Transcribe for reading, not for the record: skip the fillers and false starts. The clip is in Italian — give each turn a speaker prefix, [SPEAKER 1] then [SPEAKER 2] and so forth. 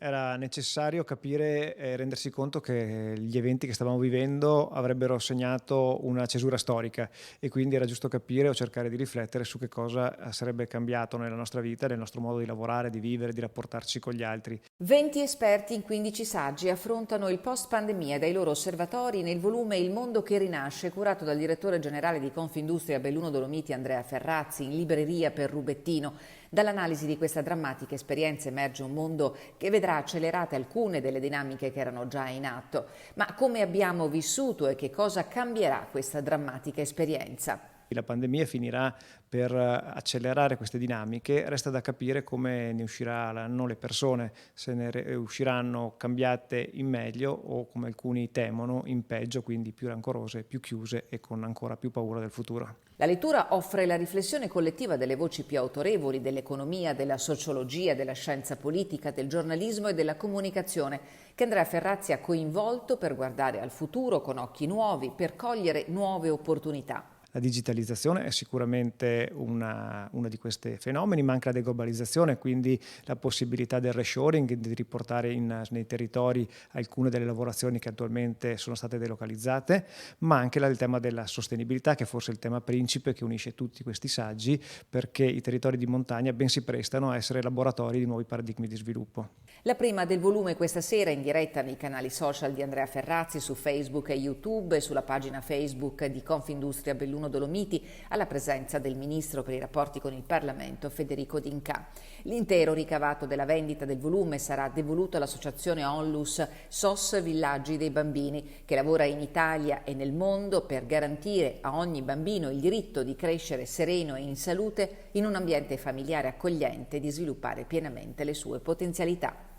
[SPEAKER 1] Era necessario capire e rendersi conto che gli eventi che stavamo vivendo avrebbero segnato una cesura storica e quindi era giusto capire o cercare di riflettere su che cosa sarebbe cambiato nella nostra vita, nel nostro modo di lavorare, di vivere, di rapportarci con gli altri.
[SPEAKER 2] 20 esperti in 15 saggi affrontano il post-pandemia dai loro osservatori nel volume Il mondo che rinasce, curato dal direttore generale di Confindustria Belluno Dolomiti Andrea Ferrazzi, in libreria per Rubettino. Dall'analisi di questa drammatica esperienza emerge un mondo che vedrà accelerate alcune delle dinamiche che erano già in atto. Ma come abbiamo vissuto e che cosa cambierà questa drammatica esperienza?
[SPEAKER 1] La pandemia finirà per accelerare queste dinamiche, resta da capire come ne usciranno le persone, se ne usciranno cambiate in meglio o, come alcuni temono, in peggio, quindi più rancorose, più chiuse e con ancora più paura del futuro.
[SPEAKER 2] La lettura offre la riflessione collettiva delle voci più autorevoli dell'economia, della sociologia, della scienza politica, del giornalismo e della comunicazione, che Andrea Ferrazzi ha coinvolto per guardare al futuro con occhi nuovi, per cogliere nuove opportunità.
[SPEAKER 1] La digitalizzazione è sicuramente una di questi fenomeni, ma anche la deglobalizzazione, quindi la possibilità del reshoring, di riportare nei territori alcune delle lavorazioni che attualmente sono state delocalizzate, ma anche il tema della sostenibilità, che forse è il tema principe che unisce tutti questi saggi, perché i territori di montagna ben si prestano a essere laboratori di nuovi paradigmi di sviluppo.
[SPEAKER 2] La prima del volume questa sera in diretta nei canali social di Andrea Ferrazzi su Facebook e YouTube e sulla pagina Facebook di Confindustria Belluno Dolomiti, alla presenza del Ministro per i rapporti con il Parlamento Federico D'Incà. L'intero ricavato della vendita del volume sarà devoluto all'associazione Onlus SOS Villaggi dei Bambini, che lavora in Italia e nel mondo per garantire a ogni bambino il diritto di crescere sereno e in salute in un ambiente familiare accogliente e di sviluppare pienamente le sue potenzialità.